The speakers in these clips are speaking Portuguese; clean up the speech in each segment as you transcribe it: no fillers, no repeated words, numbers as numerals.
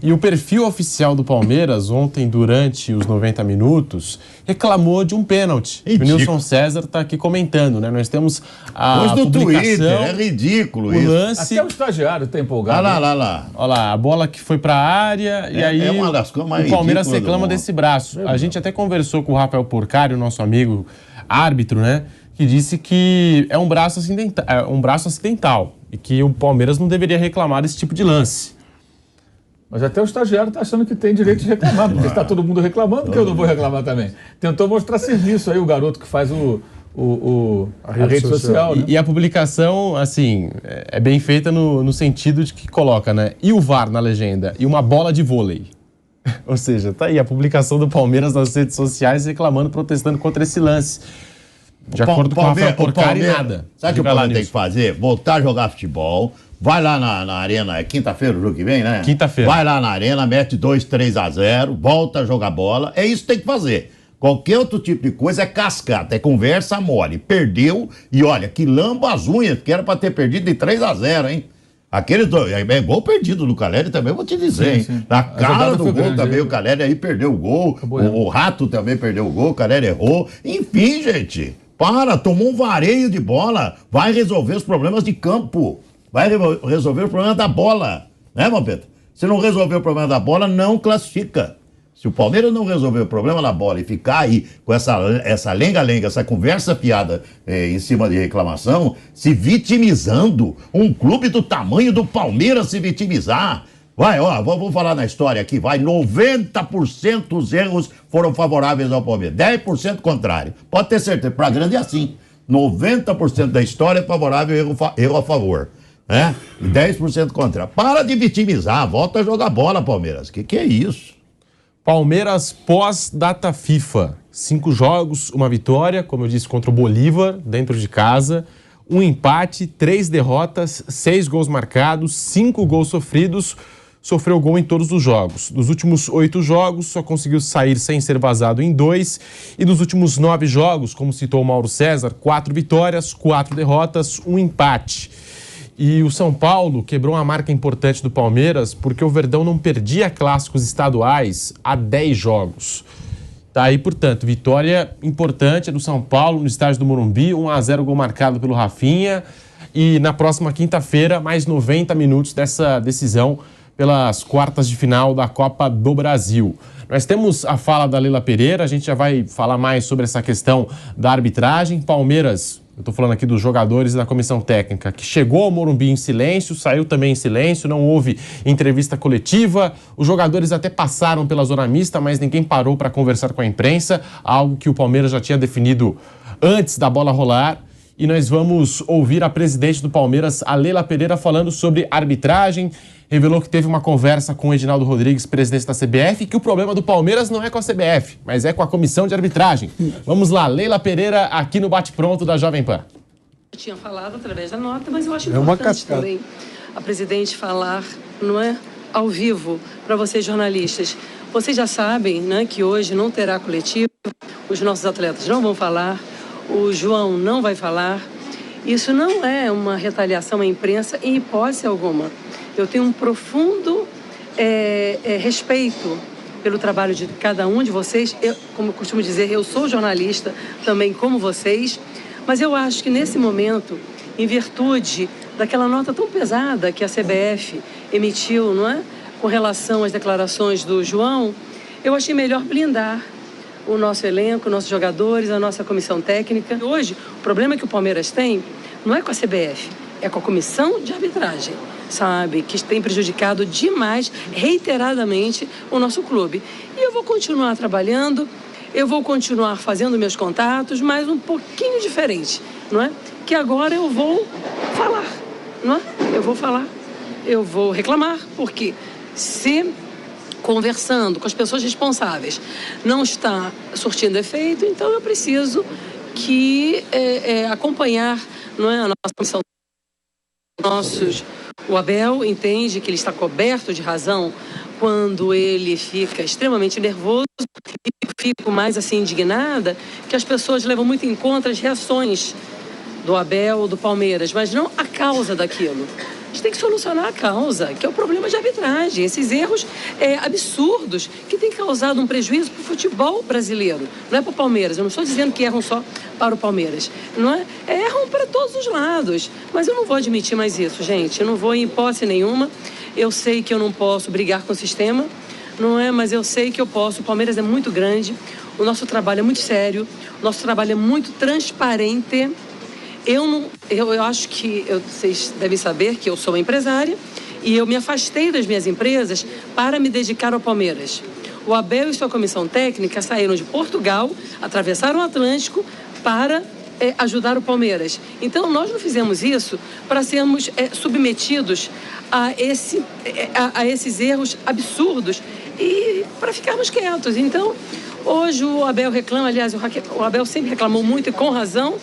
E o perfil oficial do Palmeiras, ontem, durante os 90 minutos, reclamou de um pênalti. O Nilson César está aqui comentando, né? Nós temos a publicação... Twitter, é ridículo isso. Lance... Até o estagiário está empolgado. Olha lá. Olha lá, a bola que foi para a área e aí uma das coisas mais o Palmeiras ridículas reclama desse braço. A gente até conversou com o Rafael Porcari, o nosso amigo árbitro, né? Que disse que é um braço acidental e que o Palmeiras não deveria reclamar desse tipo de lance. Mas até o estagiário está achando que tem direito de reclamar, porque está todo mundo reclamando, que eu não vou reclamar também. Tentou mostrar serviço aí o garoto que faz a rede social. Né? E a publicação, assim, é bem feita no sentido de que coloca, né? E o VAR na legenda, e uma bola de vôlei. Ou seja, tá aí a publicação do Palmeiras nas redes sociais reclamando, protestando contra esse lance. De acordo com o Rafael Porcari, nada. Sabe o que o Palmeiras tem que fazer? Voltar a jogar futebol. Vai lá na Arena, é quinta-feira o jogo que vem, né? Quinta-feira. Vai lá na Arena, mete 2-3-0, volta a jogar bola. É isso que tem que fazer. Qualquer outro tipo de coisa é cascata, é conversa mole. Perdeu e olha, que lamba as unhas, que era pra ter perdido de 3-0, hein? Aquele é gol perdido do Caleri também, eu vou te dizer, sim. Na cara do gol grande, também, o Caleri aí perdeu o gol, o Rato também perdeu o gol, o Caleri errou. Enfim, gente, tomou um vareio de bola, vai resolver os problemas de campo. Vai resolver o problema da bola, né, Vampeta? Se não resolver o problema da bola, não classifica. Se o Palmeiras não resolver o problema da bola e ficar aí com essa lenga-lenga, essa conversa fiada em cima de reclamação, se vitimizando, um clube do tamanho do Palmeiras se vitimizar. Vai, vamos falar na história aqui, 90% dos erros foram favoráveis ao Palmeiras, 10% contrário. Pode ter certeza, para grande é assim. 90% da história é favorável, erro a favor. 10% contra. Para de vitimizar, volta a jogar bola, Palmeiras. Que é isso? Palmeiras pós-data FIFA. 5 jogos, 1 vitória, como eu disse, contra o Bolívar, dentro de casa. 1 empate, 3 derrotas, 6 gols marcados, 5 gols sofridos. Sofreu gol em todos os jogos. Dos últimos 8 jogos, só conseguiu sair sem ser vazado em 2. E dos últimos 9 jogos, como citou o Mauro César, 4 vitórias, 4 derrotas, 1 empate. E o São Paulo quebrou uma marca importante do Palmeiras porque o Verdão não perdia clássicos estaduais há 10 jogos. Tá aí, portanto, vitória importante do São Paulo no estádio do Morumbi, 1-0, gol marcado pelo Rafinha. E na próxima quinta-feira, mais 90 minutos dessa decisão pelas quartas de final da Copa do Brasil. Nós temos a fala da Leila Pereira, a gente já vai falar mais sobre essa questão da arbitragem. Palmeiras, eu estou falando aqui dos jogadores e da comissão técnica, que chegou ao Morumbi em silêncio, saiu também em silêncio, não houve entrevista coletiva. Os jogadores até passaram pela zona mista, mas ninguém parou para conversar com a imprensa, algo que o Palmeiras já tinha definido antes da bola rolar. E nós vamos ouvir a presidente do Palmeiras, a Leila Pereira, falando sobre arbitragem. Revelou que teve uma conversa com o Edinaldo Rodrigues, presidente da CBF, e que o problema do Palmeiras não é com a CBF, mas é com a comissão de arbitragem. Vamos lá, Leila Pereira, aqui no Bate-Pronto da Jovem Pan. Eu tinha falado através da nota, mas eu acho importante também a presidente falar, não é, ao vivo, para vocês jornalistas. Vocês já sabem, né, que hoje não terá coletivo, os nossos atletas não vão falar, o João não vai falar. Isso não é uma retaliação à imprensa em hipótese alguma. Eu tenho um profundo respeito pelo trabalho de cada um de vocês. Como eu costumo dizer, eu sou jornalista também como vocês, mas eu acho que nesse momento, em virtude daquela nota tão pesada que a CBF emitiu, não é? Com relação às declarações do João, eu achei melhor blindar o nosso elenco, nossos jogadores, a nossa comissão técnica. Hoje, o problema que o Palmeiras tem não é com a CBF, é com a comissão de arbitragem, sabe? Que tem prejudicado demais, reiteradamente, o nosso clube. E eu vou continuar trabalhando, eu vou continuar fazendo meus contatos, mas um pouquinho diferente, não é? Que agora eu vou falar, não é? Eu vou falar, eu vou reclamar, porque se conversando com as pessoas responsáveis não está surtindo efeito, então eu preciso que acompanhar, não é, a nossa comissão. O Abel entende que ele está coberto de razão quando ele fica extremamente nervoso, e fico mais assim indignada que as pessoas levam muito em conta as reações do Abel, do Palmeiras, mas não a causa daquilo. gente tem que solucionar a causa, que é o problema de arbitragem, esses erros absurdos que têm causado um prejuízo para o futebol brasileiro, não é para o Palmeiras. Eu não estou dizendo que erram só para o Palmeiras, não é? Erram para todos os lados, mas eu não vou admitir mais isso, gente, eu não vou em hipótese nenhuma. Eu sei que eu não posso brigar com o sistema, não é? Mas eu sei que eu posso. O Palmeiras é muito grande, o nosso trabalho é muito sério, o nosso trabalho é muito transparente. Eu acho que vocês devem saber que eu sou uma empresária e eu me afastei das minhas empresas para me dedicar ao Palmeiras. O Abel e sua comissão técnica saíram de Portugal, atravessaram o Atlântico para ajudar o Palmeiras. Então, nós não fizemos isso para sermos submetidos a esses erros absurdos e para ficarmos quietos. Então, hoje o Abel reclama, aliás, o Abel sempre reclamou muito e com razão,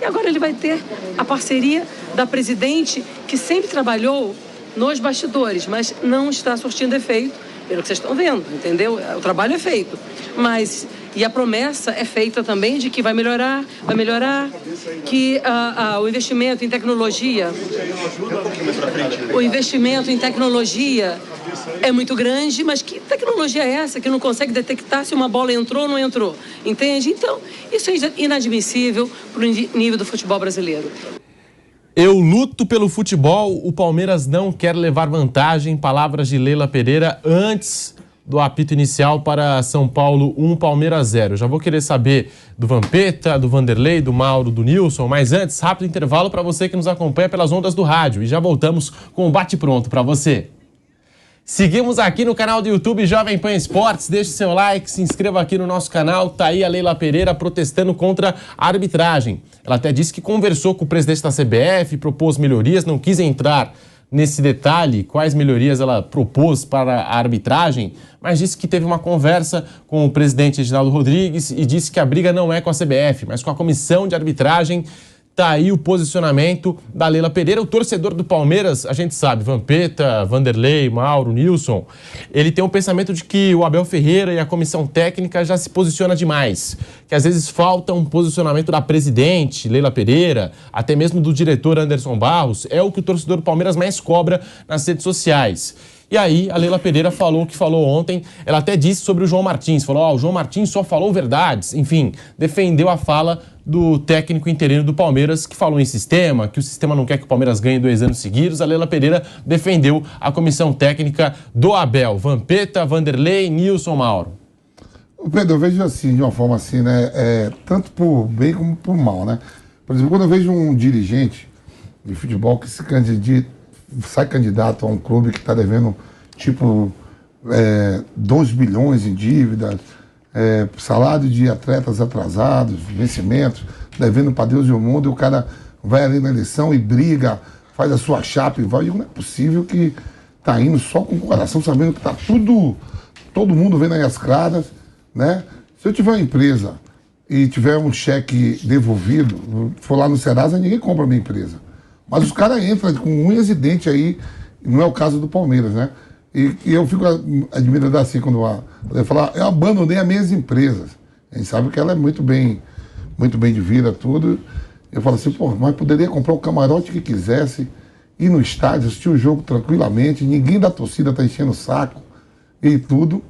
e agora ele vai ter a parceria da presidente que sempre trabalhou nos bastidores, mas não está surtindo efeito, pelo que vocês estão vendo, entendeu? O trabalho é feito, mas... E a promessa é feita também de que vai melhorar, que o investimento em tecnologia, é muito grande, mas que tecnologia é essa que não consegue detectar se uma bola entrou ou não entrou? Entende? Então, isso é inadmissível para o nível do futebol brasileiro. Eu luto pelo futebol, o Palmeiras não quer levar vantagem. Palavras de Leila Pereira antes do apito inicial para São Paulo 1, Palmeiras 0. Já vou querer saber do Vampeta, do Vanderlei, do Mauro, do Nilson, mas antes, rápido intervalo para você que nos acompanha pelas ondas do rádio. E já voltamos com o bate-pronto para você. Seguimos aqui no canal do YouTube Jovem Pan Esportes, deixe seu like, se inscreva aqui no nosso canal. Tá aí a Leila Pereira protestando contra a arbitragem. Ela até disse que conversou com o presidente da CBF, propôs melhorias, não quis entrar nesse detalhe, quais melhorias ela propôs para a arbitragem, mas disse que teve uma conversa com o presidente Reginaldo Rodrigues e disse que a briga não é com a CBF, mas com a comissão de arbitragem. Tá aí o posicionamento da Leila Pereira. O torcedor do Palmeiras, a gente sabe, Vampeta, Vanderlei, Mauro, Nilson, ele tem um pensamento de que o Abel Ferreira e a comissão técnica já se posiciona demais, que às vezes falta um posicionamento da presidente, Leila Pereira, até mesmo do diretor Anderson Barros. É o que o torcedor do Palmeiras mais cobra nas redes sociais. E aí, a Leila Pereira falou o que falou ontem. Ela até disse sobre o João Martins. Falou, o João Martins só falou verdades. Enfim, defendeu a fala do técnico interino do Palmeiras, que falou em sistema, que o sistema não quer que o Palmeiras ganhe 2 anos seguidos. A Leila Pereira defendeu a comissão técnica do Abel. Vampeta, Vanderlei, Nilson, Mauro. Pedro, eu vejo assim, de uma forma assim, né? Tanto por bem como por mal, né? Por exemplo, quando eu vejo um dirigente de futebol que sai candidato a um clube que está devendo, tipo, 2 bilhões em dívidas, salário de atletas atrasados, vencimentos, devendo para Deus e o mundo, e o cara vai ali na eleição e briga, faz a sua chapa e vai. Eu digo, não é possível que tá indo só com o coração, sabendo que tá tudo, todo mundo vendo aí as caras, né? Se eu tiver uma empresa e tiver um cheque devolvido, for lá no Serasa, ninguém compra a minha empresa. Mas os caras entram com unhas e dentes aí, não é o caso do Palmeiras, né? E eu fico admirando assim quando ela fala, eu abandonei as minhas empresas. A gente sabe que ela é muito bem de vida, tudo. Eu falo assim, mas poderia comprar o camarote que quisesse, ir no estádio, assistir o jogo tranquilamente, ninguém da torcida tá enchendo o saco e tudo.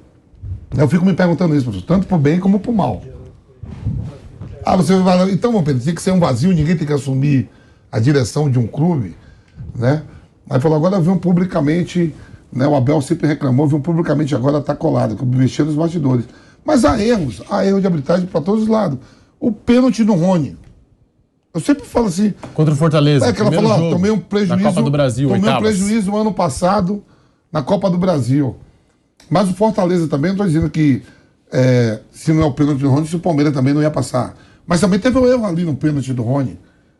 Eu fico me perguntando isso, professor, tanto pro bem como pro mal. Você vai falar, então, meu Pedro, tem que ser um vazio, ninguém tem que assumir a direção de um clube, né? Aí falou, agora viu publicamente, né? O Abel sempre reclamou, viu publicamente agora está colado, mexendo nos bastidores. Mas há erros de arbitragem para todos os lados. O pênalti do Rony. Eu sempre falo assim. Contra o Fortaleza. Que ela falou, tomei um prejuízo. Na Copa do Brasil, tomei um prejuízo ano passado na Copa do Brasil. Mas o Fortaleza também, não estou dizendo que se não é o pênalti do Rony, se o Palmeiras também não ia passar. Mas também teve um erro ali no pênalti do Rony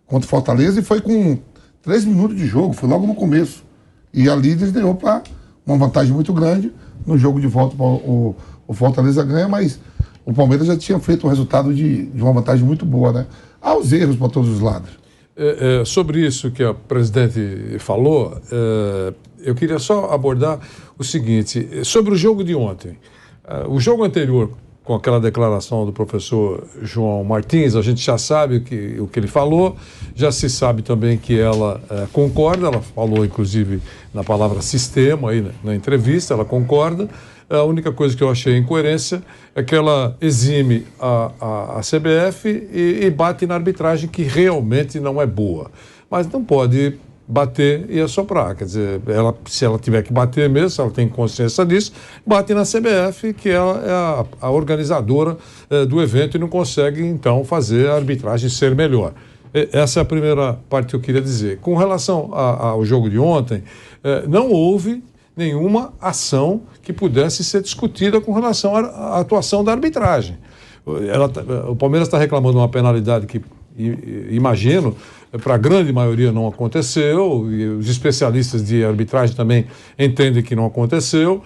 contra o Fortaleza e foi com 3 minutos de jogo, foi logo no começo. E ali eles deu para uma vantagem muito grande. No jogo de volta o Fortaleza ganha, mas o Palmeiras já tinha feito um resultado de uma vantagem muito boa, né? Há os erros para todos os lados. Sobre isso que a presidente falou, eu queria só abordar o seguinte, sobre o jogo de ontem. O jogo anterior com aquela declaração do professor João Martins, a gente já sabe o que ele falou, já se sabe também que ela concorda, ela falou inclusive na palavra sistema aí na entrevista, ela concorda. A única coisa que eu achei incoerência é que ela exime a CBF e bate na arbitragem, que realmente não é boa. Mas não pode bater e assoprar. Quer dizer, se ela tiver que bater mesmo, se ela tem consciência disso, bate na CBF, que é a organizadora do evento, e não consegue, então, fazer a arbitragem ser melhor. Essa é a primeira parte que eu queria dizer. Com relação ao jogo de ontem, não houve nenhuma ação que pudesse ser discutida com relação à atuação da arbitragem. O Palmeiras está reclamando uma penalidade que, imagino, para a grande maioria não aconteceu, e os especialistas de arbitragem também entendem que não aconteceu.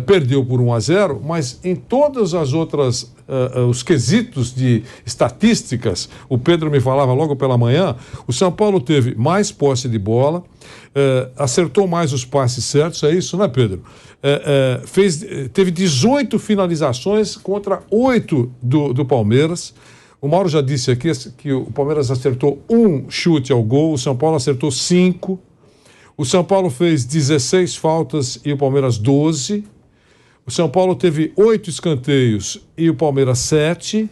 Perdeu por 1-0, mas em todas as outras, os quesitos de estatísticas, o Pedro me falava logo pela manhã, o São Paulo teve mais posse de bola, acertou mais os passes certos, é isso, né, Pedro? Teve 18 finalizações contra 8 do Palmeiras. O Mauro já disse aqui que o Palmeiras acertou 1 chute ao gol, o São Paulo acertou 5. O São Paulo fez 16 faltas e o Palmeiras 12. O São Paulo teve 8 escanteios e o Palmeiras 7.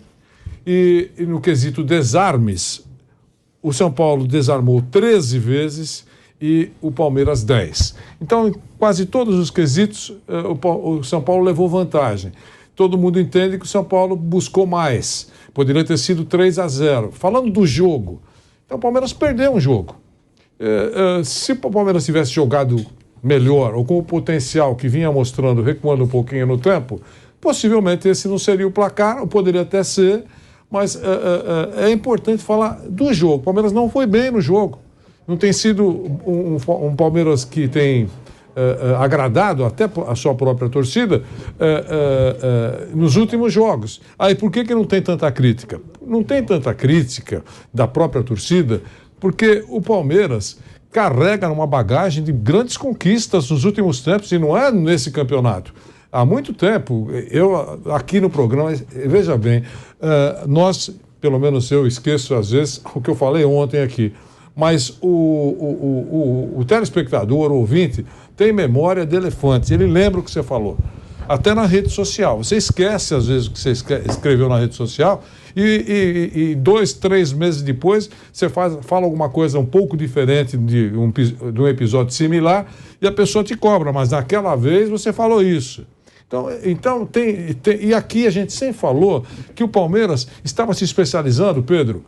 E no quesito desarmes, o São Paulo desarmou 13 vezes e o Palmeiras 10. Então, em quase todos os quesitos, o São Paulo levou vantagem. Todo mundo entende que o São Paulo buscou mais. Poderia ter sido 3-0. Falando do jogo, então o Palmeiras perdeu um jogo. Se o Palmeiras tivesse jogado melhor ou com o potencial que vinha mostrando, recuando um pouquinho no tempo, possivelmente esse não seria o placar, ou poderia até ser, mas é importante falar do jogo. O Palmeiras não foi bem no jogo. Não tem sido um Palmeiras que tem agradado até a sua própria torcida nos últimos jogos. Aí por que não tem tanta crítica? Não tem tanta crítica da própria torcida porque o Palmeiras carrega uma bagagem de grandes conquistas nos últimos tempos, e não é nesse campeonato. Há muito tempo, eu aqui no programa, veja bem, nós, pelo menos eu esqueço às vezes o que eu falei ontem aqui, mas o telespectador, o ouvinte, tem memória de elefante, ele lembra o que você falou. Até na rede social. Você esquece, às vezes, o que você escreveu na rede social e 2, 3 meses depois você fala alguma coisa um pouco diferente de um episódio similar e a pessoa te cobra, mas naquela vez você falou isso. Então e aqui a gente sempre falou que o Palmeiras estava se especializando, Pedro,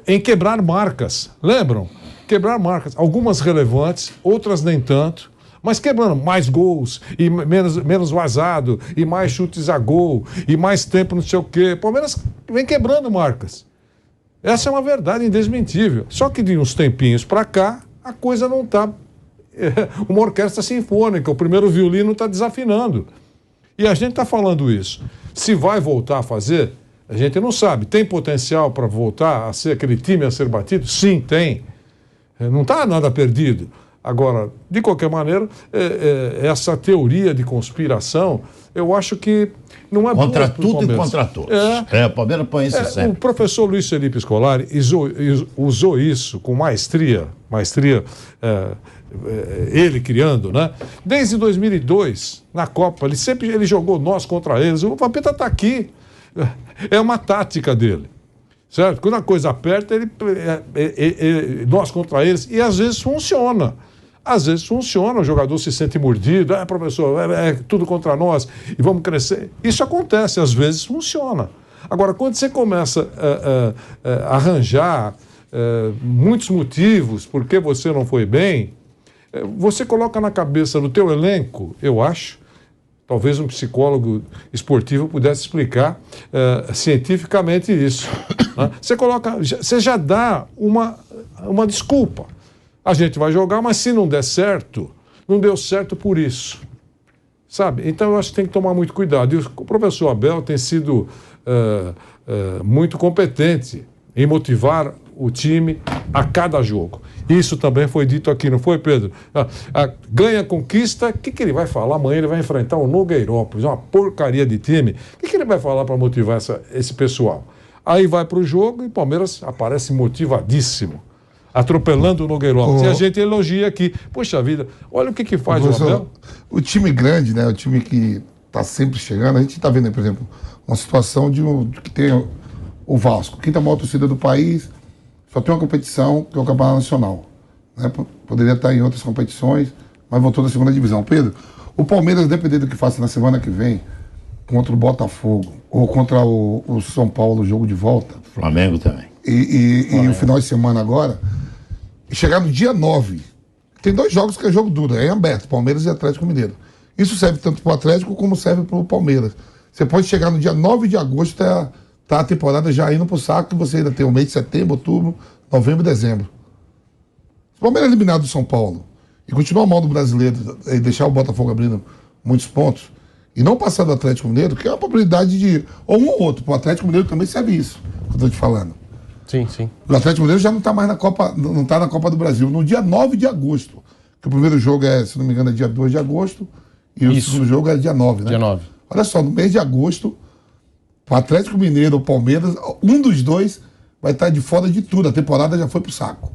em quebrar marcas. Lembram? Quebrar marcas. Algumas relevantes, outras nem tanto. Mas quebrando mais gols, e menos vazado, e mais chutes a gol, e mais tempo não sei o quê. O Palmeiras vem quebrando marcas. Essa é uma verdade indesmentível. Só que de uns tempinhos para cá, a coisa não está... uma orquestra sinfônica, o primeiro violino está desafinando. E a gente está falando isso. Se vai voltar a fazer, a gente não sabe. Tem potencial para voltar a ser aquele time a ser batido? Sim, tem. Não está nada perdido. Agora, de qualquer maneira, essa teoria de conspiração, eu acho que não é boa contra pro tudo Palmeiras. E contra todos. O Palmeiras põe isso sempre. O professor Luiz Felipe Scolari usou isso com maestria, ele criando, né? Desde 2002, na Copa, ele jogou nós contra eles. O Vampeta está aqui. É uma tática dele. Certo? Quando a coisa aperta, nós contra eles, e às vezes funciona. Às vezes funciona, o jogador se sente mordido, professor, é tudo contra nós, e vamos crescer. Isso acontece, às vezes funciona. Agora, quando você começa a arranjar muitos motivos por que você não foi bem, você coloca na cabeça do teu elenco, eu acho, talvez um psicólogo esportivo pudesse explicar cientificamente isso. Né? Você já dá uma desculpa. A gente vai jogar, mas se não der certo, não deu certo por isso. Sabe? Então eu acho que tem que tomar muito cuidado. E o professor Abel tem sido muito competente em motivar o time a cada jogo. Isso também foi dito aqui, não foi, Pedro? Ganha, conquista, o que ele vai falar? Amanhã ele vai enfrentar o Nogueirópolis, uma porcaria de time. O que ele vai falar para motivar esse pessoal? Aí vai para o jogo e o Palmeiras aparece motivadíssimo, atropelando o Nogueirópolis. E a gente elogia aqui. Poxa vida, olha o que faz o Abel. O time grande, né? O time que está sempre chegando. A gente está vendo aí, por exemplo, uma situação de que tem o Vasco, quinta maior torcida do país, só tem uma competição, que é o Campeonato Nacional. Né? Poderia estar em outras competições, mas voltou da segunda divisão. Pedro, o Palmeiras, dependendo do que faça na semana que vem, contra o Botafogo, ou contra o São Paulo, jogo de volta. Flamengo também. E o final de semana agora, e chegar no dia 9. Tem 2 jogos que é jogo duro, é aberto, Palmeiras e Atlético Mineiro. Isso serve tanto para o Atlético como serve para o Palmeiras. Você pode chegar no dia 9 de agosto, tá a temporada já indo pro saco, e você ainda tem o mês de setembro, outubro, novembro e dezembro. Se o Palmeiras eliminado do São Paulo e continuar mal do brasileiro e deixar o Botafogo abrindo muitos pontos e não passar do Atlético Mineiro, que é uma probabilidade de ou um ou outro, pro Atlético Mineiro também serve isso, que eu tô te falando. Sim, sim. O Atlético Mineiro já não tá mais na Copa, não tá na Copa do Brasil, no dia 9 de agosto, que o primeiro jogo é, se não me engano, é dia 2 de agosto e o segundo jogo é dia 9, né? Dia 9. Olha só, no mês de agosto, o Atlético Mineiro ou Palmeiras, um dos dois vai estar de fora de tudo. A temporada já foi pro saco.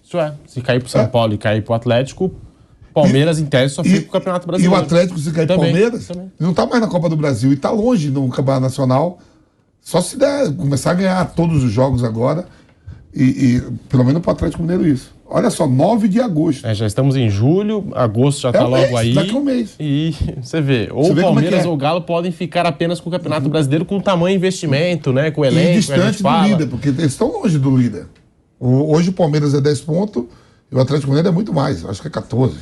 Isso é. Se cair pro São Paulo e cair pro Atlético, Palmeiras, em tese, só fica pro Campeonato Brasileiro. E o Atlético, se cair pro Palmeiras, não tá mais na Copa do Brasil e tá longe no Campeonato Nacional. Só se der, começar a ganhar todos os jogos agora. E pelo menos pro Atlético Mineiro isso. Olha só, 9 de agosto. Já estamos em julho, agosto já tá logo mês, aí. daqui a um mês. E você vê, ou o Palmeiras ou o Galo podem ficar apenas com o Campeonato Brasileiro com tamanho investimento, né? Com o elenco, e distante do líder, porque eles estão longe do líder. Hoje o Palmeiras é 10 pontos e o Atlético Mineiro é muito mais, acho que é 14.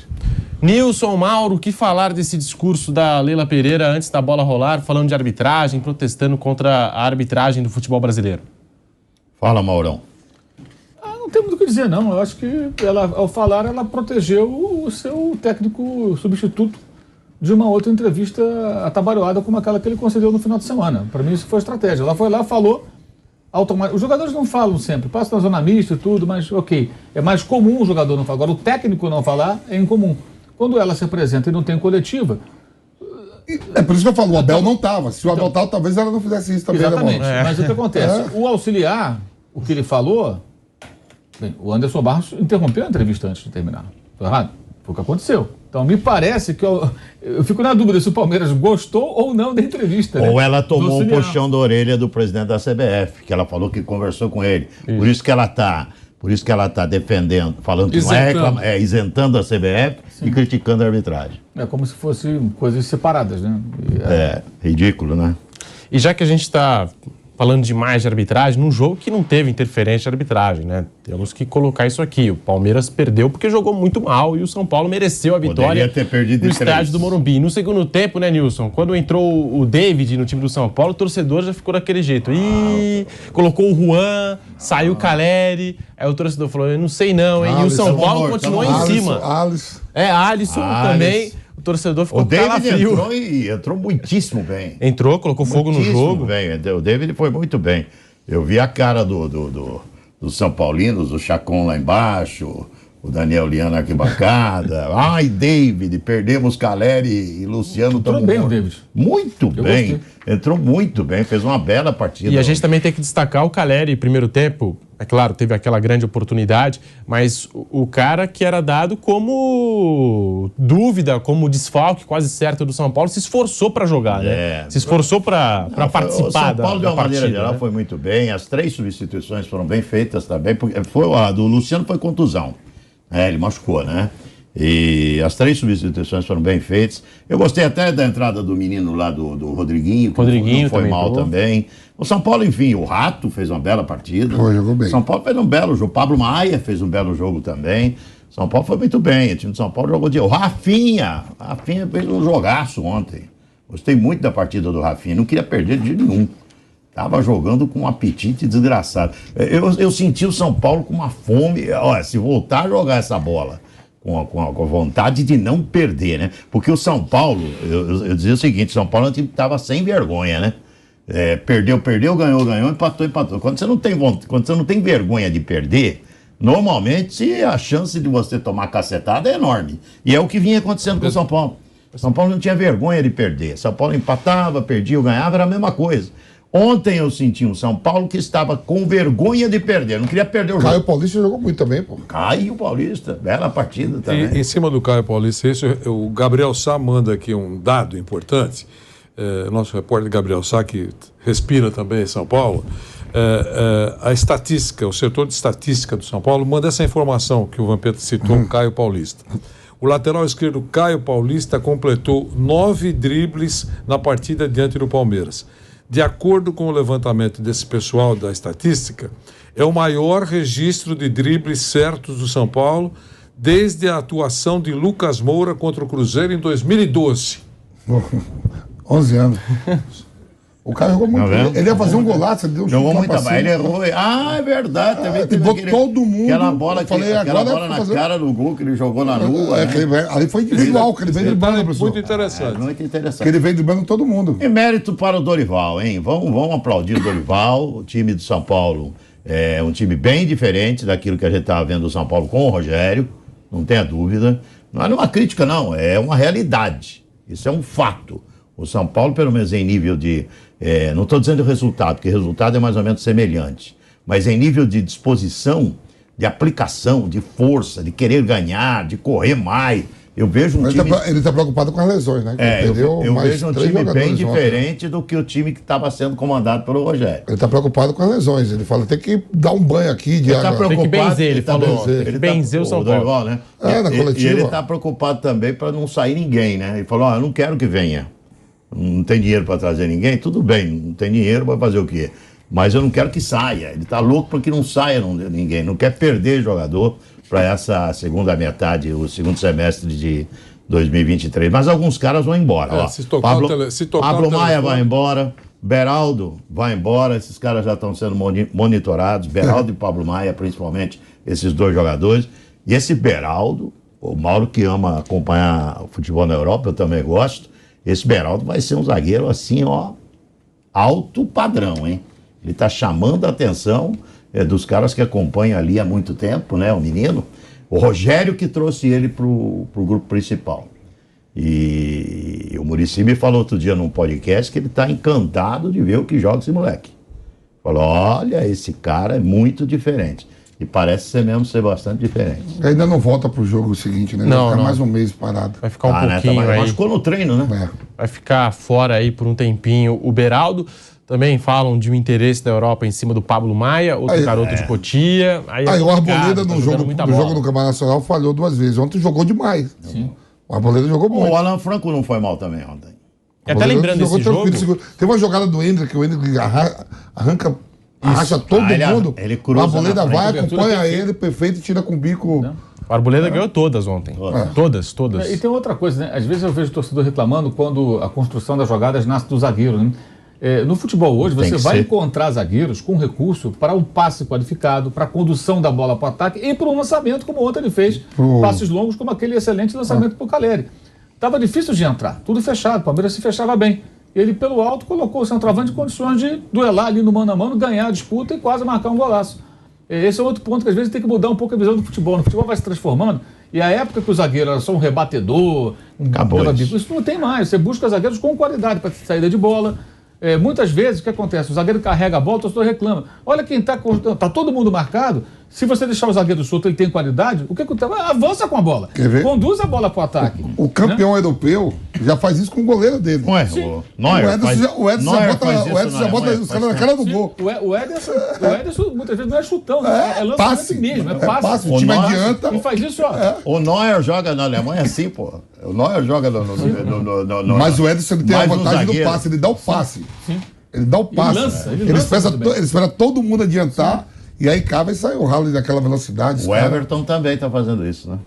Nilson, Mauro, o que falar desse discurso da Leila Pereira antes da bola rolar, falando de arbitragem, protestando contra a arbitragem do futebol brasileiro? Fala, Maurão. Não tem muito o que dizer, não. Eu acho que ela, ao falar, ela protegeu o seu técnico substituto de uma outra entrevista atabalhoada como aquela que ele concedeu no final de semana. Para mim, isso foi estratégia. Ela foi lá, falou automaticamente. Os jogadores não falam sempre, passam na zona mista e tudo, mas ok. É mais comum o jogador não falar. Agora, o técnico não falar é incomum. Quando ela se apresenta e não tem coletiva... É por isso que eu falo, o Abel não estava. Se o Abel estava, talvez ela não fizesse isso também. Exatamente. Mas o que acontece? O auxiliar, o que ele falou... Bem, o Anderson Barros interrompeu a entrevista antes de terminar. Estou errado? Foi o que aconteceu. Então, me parece que eu fico na dúvida se o Palmeiras gostou ou não da entrevista. Ou né? ela tomou um puxão da orelha do presidente da CBF, que ela falou que conversou com ele. Por isso que ela está defendendo, falando que não é isentando a CBF e criticando a arbitragem. É como se fossem coisas separadas, né? Ridículo, né? E já que a gente está falando demais de arbitragem, num jogo que não teve interferência de arbitragem, né? Temos que colocar isso aqui. O Palmeiras perdeu porque jogou muito mal e o São Paulo mereceu a vitória no estádio do Morumbi. No segundo tempo, né, Nilson? Quando entrou o David no time do São Paulo, o torcedor já ficou daquele jeito. Colocou o Juan, saiu o Caleri, aí o torcedor falou, eu não sei não, hein? E o São Paulo continuou em cima. Alisson também. O torcedor ficou calafrio. O David entrou muitíssimo bem. Entrou, colocou fogo no jogo. Bem. O David foi muito bem. Eu vi a cara dos São Paulinos, o Chacon lá embaixo, o Daniel Lian na arquibancada. Ai, David, perdemos Caleri e Luciano. Entrou bem o David. Muito bem. Entrou muito bem, fez uma bela partida. E a gente também tem que destacar o Caleri, primeiro tempo. É claro, teve aquela grande oportunidade, mas o cara que era dado como dúvida, como desfalque quase certo do São Paulo, se esforçou para jogar, né? Se esforçou para participar. O São Paulo, de uma maneira geral, né? foi muito bem. As 3 substituições foram bem feitas também. Porque a do Luciano foi contusão. Ele machucou, né? E as 3 substituições foram bem feitas. Eu gostei até da entrada do menino lá, do Rodriguinho, que não foi mal também. O São Paulo, enfim, o Rato fez uma bela partida. Jogou bem. São Paulo fez um belo jogo. Pablo Maia fez um belo jogo também. São Paulo foi muito bem. O time de São Paulo jogou de... O Rafinha fez um jogaço ontem. Gostei muito da partida do Rafinha. Não queria perder de nenhum. Tava jogando com um apetite desgraçado. Eu senti o São Paulo com uma fome. Olha, se voltar a jogar essa bola com a vontade de não perder, né? Porque o São Paulo, eu dizia o seguinte, São Paulo é um time que estava sem vergonha, né? Perdeu, ganhou, empatou. Quando você não tem vergonha de perder, normalmente a chance de você tomar cacetada é enorme. E é o que vinha acontecendo com o São Paulo. São Paulo não tinha vergonha de perder. São Paulo empatava, perdia, ganhava, era a mesma coisa. Ontem eu senti um São Paulo que estava com vergonha de perder, não queria perder o jogo. Caio Paulista jogou muito também, pô. Caio Paulista, bela partida também. E, em cima do Caio Paulista, o Gabriel Sá manda aqui um dado importante. Nosso repórter Gabriel Sá, que respira também em São Paulo, a estatística, o setor de estatística do São Paulo manda essa informação que o Vampeta citou, o Caio Paulista. O lateral esquerdo Caio Paulista completou 9 dribles na partida diante do Palmeiras. De acordo com o levantamento desse pessoal da estatística, é o maior registro de dribles certos do São Paulo desde a atuação de Lucas Moura contra o Cruzeiro em 2012. 11 anos. O cara jogou muito. Ele ia fazer um golaço, ele deu um chute. Jogou muito bem, ele errou. É verdade. Também ele botou todo mundo. Aquela bola, aquela bola na cara do gol que ele jogou na lua. Ali foi individual, que ele veio driblando, professor. Muito interessante. Muito interessante. Que ele veio driblando todo mundo. E mérito para o Dorival, hein? Vamos aplaudir o Dorival. O time do São Paulo é um time bem diferente daquilo que a gente estava vendo do São Paulo com o Rogério, não tenha dúvida. Não é uma crítica, não, é uma realidade. Isso é um fato. O São Paulo, pelo menos em nível de... não estou dizendo o resultado, porque o resultado é mais ou menos semelhante. Mas em nível de disposição, de aplicação, de força, de querer ganhar, de correr mais. Eu vejo um time... Ele está preocupado com as lesões, né? Eu vejo um time bem diferente do que o time que estava sendo comandado pelo Rogério. Ele está preocupado com as lesões. Ele fala, tem que dar um banho aqui de água. Tem que benzer, ele falou. Tem que benzer o São Paulo. Dorival, né? Na coletiva. E ele está preocupado também para não sair ninguém, né? Ele falou, eu não quero que venha. Não tem dinheiro para trazer ninguém? Tudo bem, não tem dinheiro, vai fazer o quê? Mas eu não quero que saia. Ele está louco para que não saia ninguém. Não quer perder jogador para essa segunda metade, o segundo semestre de 2023. Mas alguns caras vão embora. Pablo Maia vai embora, Beraldo vai embora. Esses caras já estão sendo monitorados. Beraldo e Pablo Maia, principalmente, esses dois jogadores. E esse Beraldo, o Mauro que ama acompanhar o futebol na Europa, eu também gosto. Esse Beraldo vai ser um zagueiro assim, alto padrão, hein? Ele está chamando a atenção dos caras que acompanham ali há muito tempo, né? O menino. O Rogério que trouxe ele pro grupo principal. E o Muricy me falou outro dia num podcast que ele está encantado de ver o que joga esse moleque. Falou, olha, esse cara é muito diferente. E parece ser bastante diferente. Ainda não volta pro jogo seguinte, né? Vai ficar mais um mês parado. Vai ficar um pouquinho aí. Machucou no treino, né? Vai ficar fora aí por um tempinho o Beraldo. Também falam de um interesse da Europa em cima do Pablo Maia, outro garoto de Cotia. O Arboleda no jogo do Campeonato Nacional falhou 2 vezes. Ontem jogou demais. Sim. O Arboleda jogou muito. O Alan Franco não foi mal também ontem. Até lembrando desse jogo... Tem uma jogada do Hendrick, que o Hendrick arracha todo mundo. O Arboleda vai, acompanha ele, perfeito, e tira com o bico. O Arboleda ganhou todas ontem. Todas. E tem outra coisa, né? Às vezes eu vejo o torcedor reclamando quando a construção das jogadas nasce do zagueiro, né? No futebol hoje, você vai encontrar zagueiros com recurso para um passe qualificado, para a condução da bola para o ataque e para um lançamento, como ontem ele fez, passes longos, como aquele excelente lançamento para o Caleri. Estava difícil de entrar, tudo fechado, o Palmeiras se fechava bem. Ele, pelo alto, colocou o centroavante em condições de duelar ali no mano a mano, ganhar a disputa e quase marcar um golaço. Esse é outro ponto que às vezes tem que mudar um pouco a visão do futebol. O futebol vai se transformando e a época que o zagueiro era só um rebatedor, isso não tem mais. Você busca zagueiros com qualidade para saída de bola. Muitas vezes o que acontece? O zagueiro carrega a bola, o torcedor reclama. Olha quem está todo mundo marcado. Se você deixar o zagueiro solto, ele tem qualidade, o que acontece? Avança com a bola. Conduz a bola para o ataque. O campeão europeu já faz isso com o goleiro dele. O Ederson já bota os caras na cara do gol. O Ederson muitas vezes não é chutão, é lançamento mesmo, é passe. O time adianta. E faz isso, O Neuer joga na Alemanha assim, pô. O Neuer joga no Mas o Ederson tem a vantagem do passe, ele dá o passe. Sim. Ele dá o passe. Ele espera todo mundo adiantar. E aí cava e sai o ralo daquela velocidade. O Everton também está fazendo isso, né?